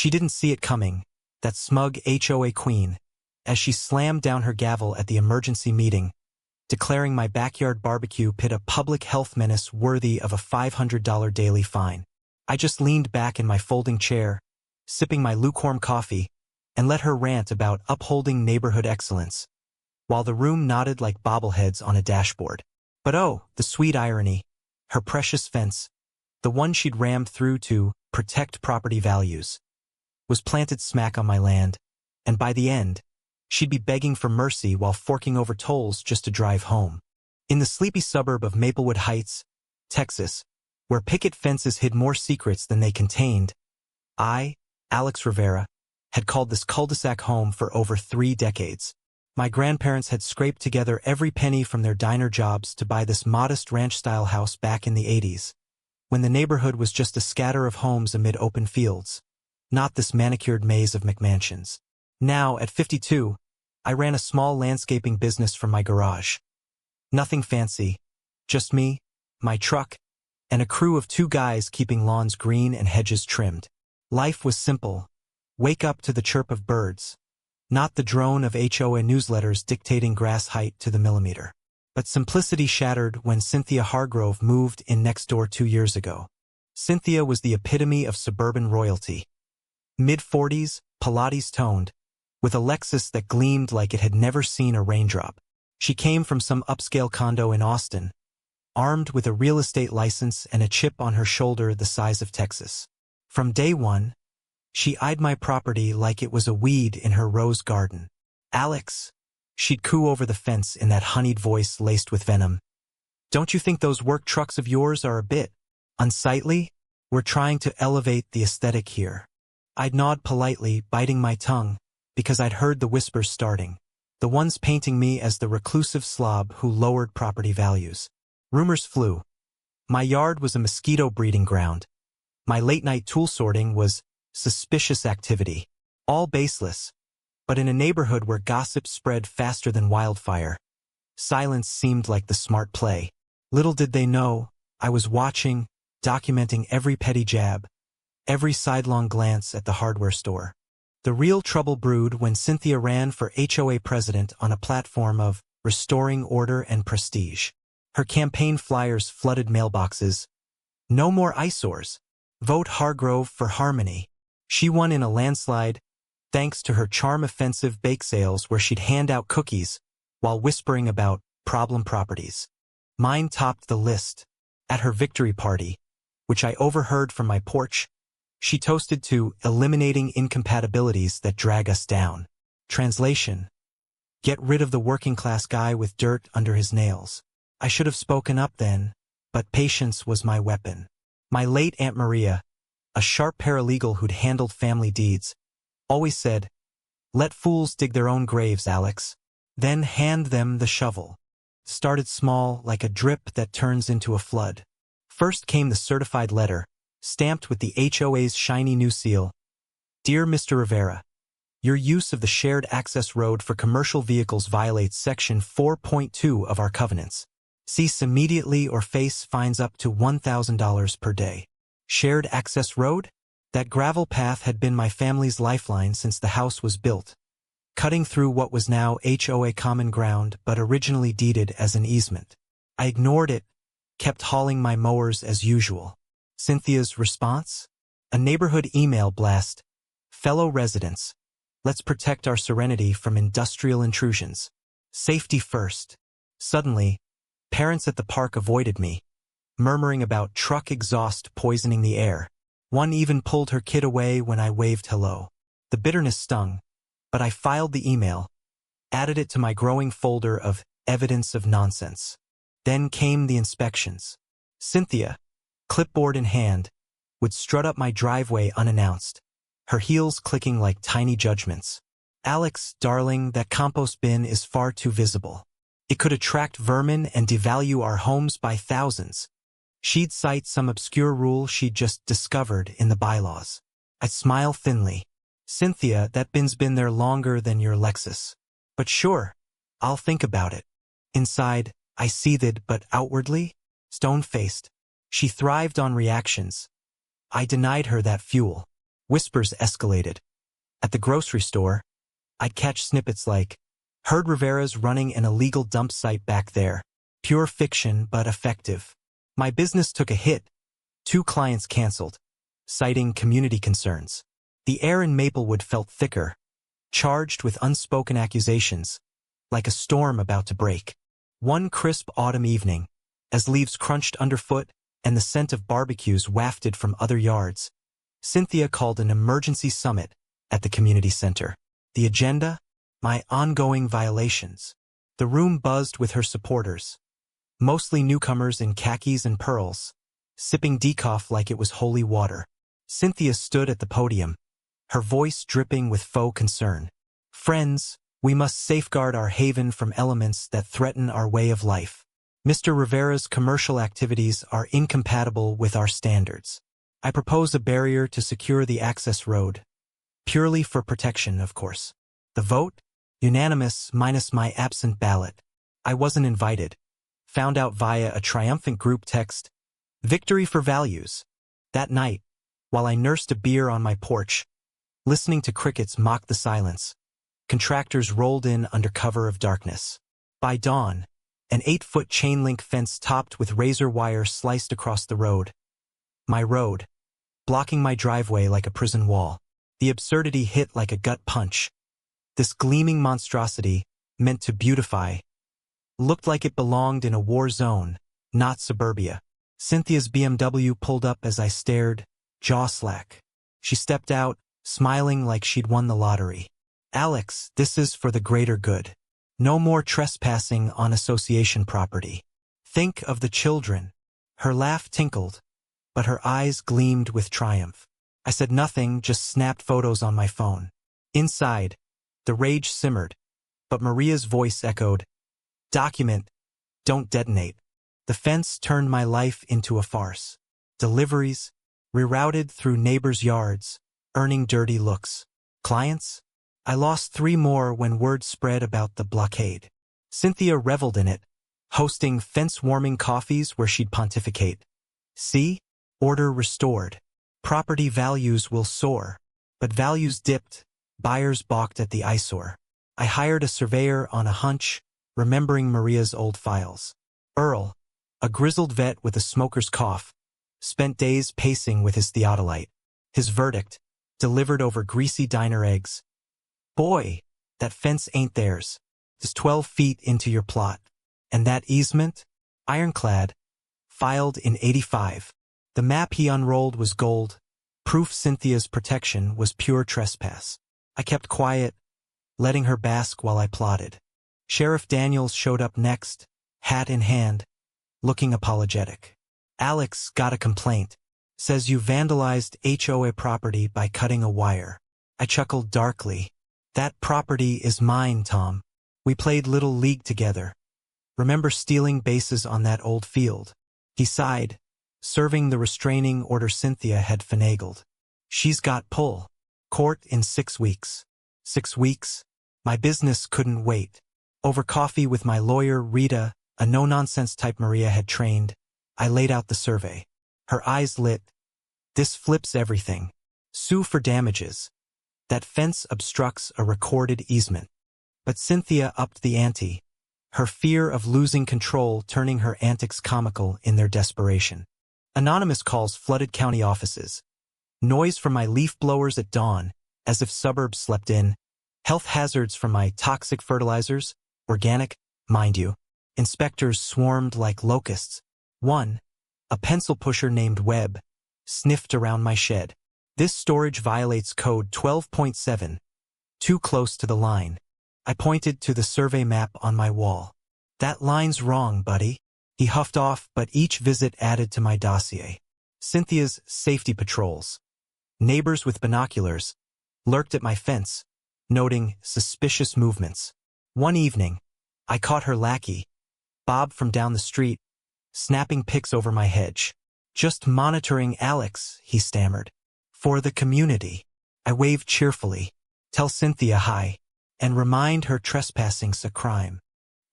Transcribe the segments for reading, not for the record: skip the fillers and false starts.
She didn't see it coming, that smug HOA queen, as she slammed down her gavel at the emergency meeting, declaring my backyard barbecue pit a public health menace worthy of a $500 daily fine. I just leaned back in my folding chair, sipping my lukewarm coffee, and let her rant about upholding neighborhood excellence, while the room nodded like bobbleheads on a dashboard. But oh, the sweet irony. Her precious fence, the one she'd rammed through to protect property values, was planted smack on my land, and by the end, she'd be begging for mercy while forking over tolls just to drive home. In the sleepy suburb of Maplewood Heights, Texas, where picket fences hid more secrets than they contained, I, Alex Rivera, had called this cul-de-sac home for over 3 decades. My grandparents had scraped together every penny from their diner jobs to buy this modest ranch-style house back in the 80s, when the neighborhood was just a scatter of homes amid open fields, not this manicured maze of McMansions. Now, at 52, I ran a small landscaping business from my garage. Nothing fancy, just me, my truck, and a crew of 2 guys keeping lawns green and hedges trimmed. Life was simple. Wake up to the chirp of birds, not the drone of HOA newsletters dictating grass height to the millimeter. But simplicity shattered when Cynthia Hargrove moved in next door 2 years ago. Cynthia was the epitome of suburban royalty. Mid-40s, Pilates-toned, with a Lexus that gleamed like it had never seen a raindrop. She came from some upscale condo in Austin, armed with a real estate license and a chip on her shoulder the size of Texas. From day one, she eyed my property like it was a weed in her rose garden. "Alex," she'd coo over the fence in that honeyed voice laced with venom. "Don't you think those work trucks of yours are a bit unsightly? We're trying to elevate the aesthetic here." I'd nod politely, biting my tongue, because I'd heard the whispers starting, the ones painting me as the reclusive slob who lowered property values. Rumors flew. My yard was a mosquito breeding ground. My late-night tool sorting was suspicious activity. All baseless, but in a neighborhood where gossip spread faster than wildfire, silence seemed like the smart play. Little did they know, I was watching, documenting every petty jab, every sidelong glance at the hardware store. The real trouble brewed when Cynthia ran for HOA president on a platform of restoring order and prestige. Her campaign flyers flooded mailboxes. No more eyesores. Vote Hargrove for harmony. She won in a landslide, thanks to her charm-offensive bake sales where she'd hand out cookies while whispering about problem properties. Mine topped the list. At her victory party, which I overheard from my porch, she toasted to eliminating incompatibilities that drag us down. Translation: get rid of the working-class guy with dirt under his nails. I should have spoken up then, but patience was my weapon. My late Aunt Maria, a sharp paralegal who'd handled family deeds, always said, "Let fools dig their own graves, Alex. Then hand them the shovel." Started small, like a drip that turns into a flood. First came the certified letter, stamped with the HOA's shiny new seal. "Dear Mr. Rivera, your use of the shared access road for commercial vehicles violates Section 4.2 of our covenants. Cease immediately or face fines up to $1,000 per day." Shared access road? That gravel path had been my family's lifeline since the house was built, cutting through what was now HOA common ground but originally deeded as an easement. I ignored it, kept hauling my mowers as usual. Cynthia's response? A neighborhood email blast. "Fellow residents, let's protect our serenity from industrial intrusions. Safety first." Suddenly, parents at the park avoided me, murmuring about truck exhaust poisoning the air. One even pulled her kid away when I waved hello. The bitterness stung, but I filed the email, added it to my growing folder of evidence of nonsense. Then came the inspections. Cynthia, clipboard in hand, would strut up my driveway unannounced, her heels clicking like tiny judgments. "Alex, darling, that compost bin is far too visible. It could attract vermin and devalue our homes by thousands." She'd cite some obscure rule she'd just discovered in the bylaws. I'd smile thinly. "Cynthia, that bin's been there longer than your Lexus. But sure, I'll think about it." Inside, I seethed, but outwardly, stone-faced. She thrived on reactions. I denied her that fuel. Whispers escalated. At the grocery store, I'd catch snippets like, "Heard Rivera's running an illegal dump site back there. Pure fiction, but effective." My business took a hit. 2 clients canceled, citing community concerns. The air in Maplewood felt thicker, charged with unspoken accusations, like a storm about to break. One crisp autumn evening, as leaves crunched underfoot and the scent of barbecues wafted from other yards, Cynthia called an emergency summit at the community center. The agenda? My ongoing violations. The room buzzed with her supporters, mostly newcomers in khakis and pearls, sipping decaf like it was holy water. Cynthia stood at the podium, her voice dripping with faux concern. "Friends, we must safeguard our haven from elements that threaten our way of life. Mr. Rivera's commercial activities are incompatible with our standards. I propose a barrier to secure the access road, purely for protection, of course." The vote? Unanimous minus my absent ballot. I wasn't invited. Found out via a triumphant group text. Victory for values. That night, while I nursed a beer on my porch, listening to crickets mock the silence, contractors rolled in under cover of darkness. By dawn, an 8-foot chain-link fence topped with razor wire sliced across the road. My road, blocking my driveway like a prison wall. The absurdity hit like a gut punch. This gleaming monstrosity, meant to beautify, looked like it belonged in a war zone, not suburbia. Cynthia's BMW pulled up as I stared, jaw slack. She stepped out, smiling like she'd won the lottery. "Alex, this is for the greater good. No more trespassing on association property. Think of the children." Her laugh tinkled, but her eyes gleamed with triumph. I said nothing, just snapped photos on my phone. Inside, the rage simmered, but Maria's voice echoed, "Document, don't detonate." The fence turned my life into a farce. Deliveries, rerouted through neighbors' yards, earning dirty looks. Clients? I lost 3 more when word spread about the blockade. Cynthia reveled in it, hosting fence-warming coffees where she'd pontificate. "See? Order restored. Property values will soar." But values dipped, buyers balked at the eyesore. I hired a surveyor on a hunch, remembering Maria's old files. Earl, a grizzled vet with a smoker's cough, spent days pacing with his theodolite. His verdict, delivered over greasy diner eggs: "Boy, that fence ain't theirs. It's 12 feet into your plot. And that easement? Ironclad. Filed in '85. The map he unrolled was gold. Proof Cynthia's protection was pure trespass. I kept quiet, letting her bask while I plotted. Sheriff Daniels showed up next, hat in hand, looking apologetic. "Alex got a complaint. Says you vandalized HOA property by cutting a wire." I chuckled darkly. "That property is mine, Tom. We played Little League together. Remember stealing bases on that old field?" He sighed, serving the restraining order Cynthia had finagled. "She's got pull. Court in 6 weeks. 6 weeks? My business couldn't wait." Over coffee with my lawyer, Rita, a no-nonsense type Maria had trained, I laid out the survey. Her eyes lit. "This flips everything. Sue for damages. That fence obstructs a recorded easement." But Cynthia upped the ante, her fear of losing control turning her antics comical in their desperation. Anonymous calls flooded county offices. Noise from my leaf blowers at dawn, as if suburbs slept in. Health hazards from my toxic fertilizers, organic, mind you. Inspectors swarmed like locusts. One, a pencil pusher named Webb, sniffed around my shed. "This storage violates code 12.7. Too close to the line." I pointed to the survey map on my wall. "That line's wrong, buddy." He huffed off, but each visit added to my dossier. Cynthia's safety patrols. Neighbors with binoculars lurked at my fence, noting suspicious movements. One evening, I caught her lackey, Bob from down the street, snapping pics over my hedge. "Just monitoring Alex," he stammered. "For the community." I waved cheerfully. "Tell Cynthia hi, and remind her trespassing's a crime."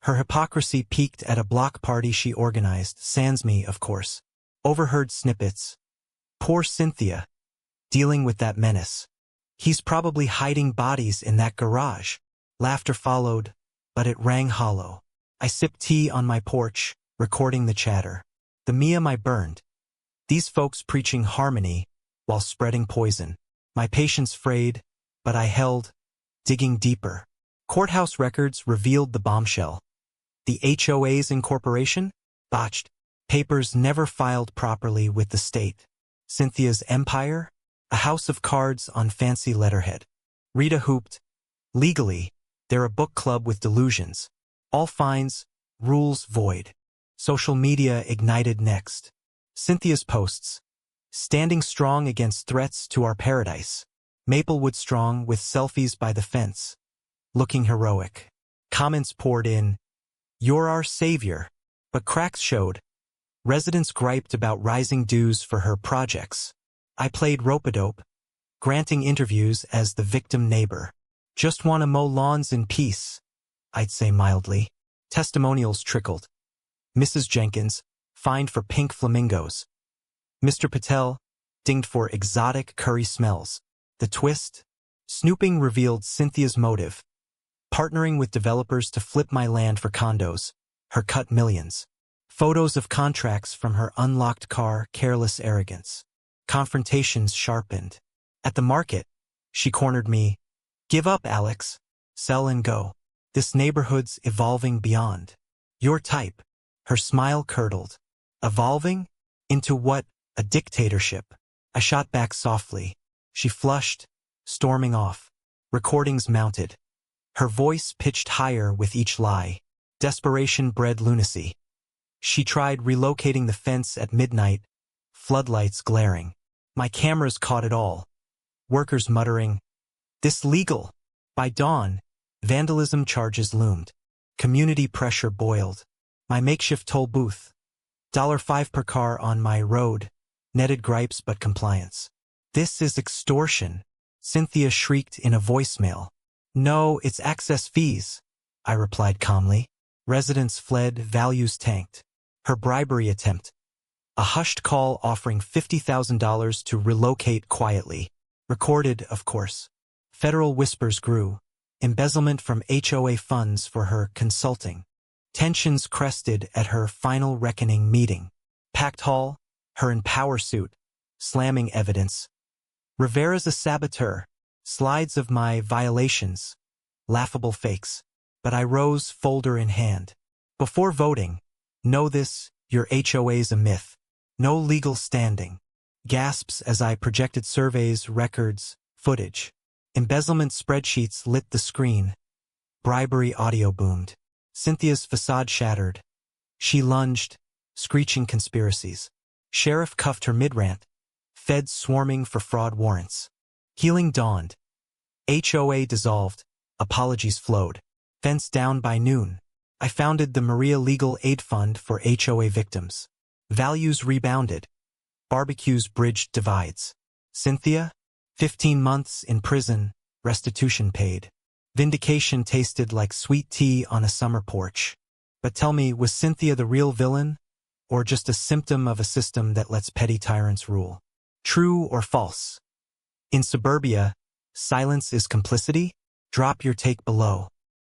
Her hypocrisy peaked at a block party she organized, sans me, of course. Overheard snippets. "Poor Cynthia. dealing with that menace. He's probably hiding bodies in that garage. Laughter followed, but it rang hollow. I sipped tea on my porch, recording the chatter. The Mia I burned. These folks preaching harmony while spreading poison. My patience frayed, but I held, digging deeper. Courthouse records revealed the bombshell. The HOA's incorporation? Botched. Papers never filed properly with the state. Cynthia's empire? A house of cards on fancy letterhead. Rita hooped. Legally, they're a book club with delusions. All fines, rules void. Social media ignited next. Cynthia's posts. Standing strong against threats to our paradise. Maplewood strong with selfies by the fence. Looking heroic. Comments poured in. You're our savior. But cracks showed. Residents griped about rising dues for her projects. I played rope-a-dope, granting interviews as the victim neighbor. Just want to mow lawns in peace, I'd say mildly. Testimonials trickled. Mrs. Jenkins, fined for pink flamingos. Mr. Patel, dinged for exotic curry smells. The twist? Snooping revealed Cynthia's motive. Partnering with developers to flip my land for condos. Her cut millions. Photos of contracts from her unlocked car, careless arrogance. Confrontations sharpened. At the market, she cornered me. Give up, Alex. Sell and go. This neighborhood's evolving beyond your type. Her smile curdled. Evolving? Into what? A dictatorship. I shot back softly. She flushed, storming off. Recordings mounted. Her voice pitched higher with each lie. Desperation bred lunacy. She tried relocating the fence at midnight, floodlights glaring. My cameras caught it all. Workers muttering, "This legal." By dawn, vandalism charges loomed. Community pressure boiled. My makeshift toll booth. $5 per car on my road. Netted gripes but compliance. This is extortion, Cynthia shrieked in a voicemail. No, it's access fees, I replied calmly. Residents fled, values tanked. Her bribery attempt. A hushed call offering $50,000 to relocate quietly. Recorded, of course. Federal whispers grew. Embezzlement from HOA funds for her consulting. Tensions crested at her final reckoning meeting. Packed hall, her in power suit, slamming evidence. Rivera's a saboteur. Slides of my violations. Laughable fakes. But I rose, folder in hand. Before voting, know this, your HOA's a myth. No legal standing. Gasps as I projected surveys, records, footage. Embezzlement spreadsheets lit the screen. Bribery audio boomed. Cynthia's facade shattered. She lunged, screeching conspiracies. Sheriff cuffed her mid-rant. Feds swarming for fraud warrants. Healing dawned. HOA dissolved. Apologies flowed. Fence down by noon. I founded the Maria Legal Aid Fund for HOA victims. Values rebounded. Barbecues bridged divides. Cynthia? 15 months in prison, restitution paid. Vindication tasted like sweet tea on a summer porch. But tell me, was Cynthia the real villain? Or just a symptom of a system that lets petty tyrants rule? True or false? In suburbia, silence is complicity? Drop your take below.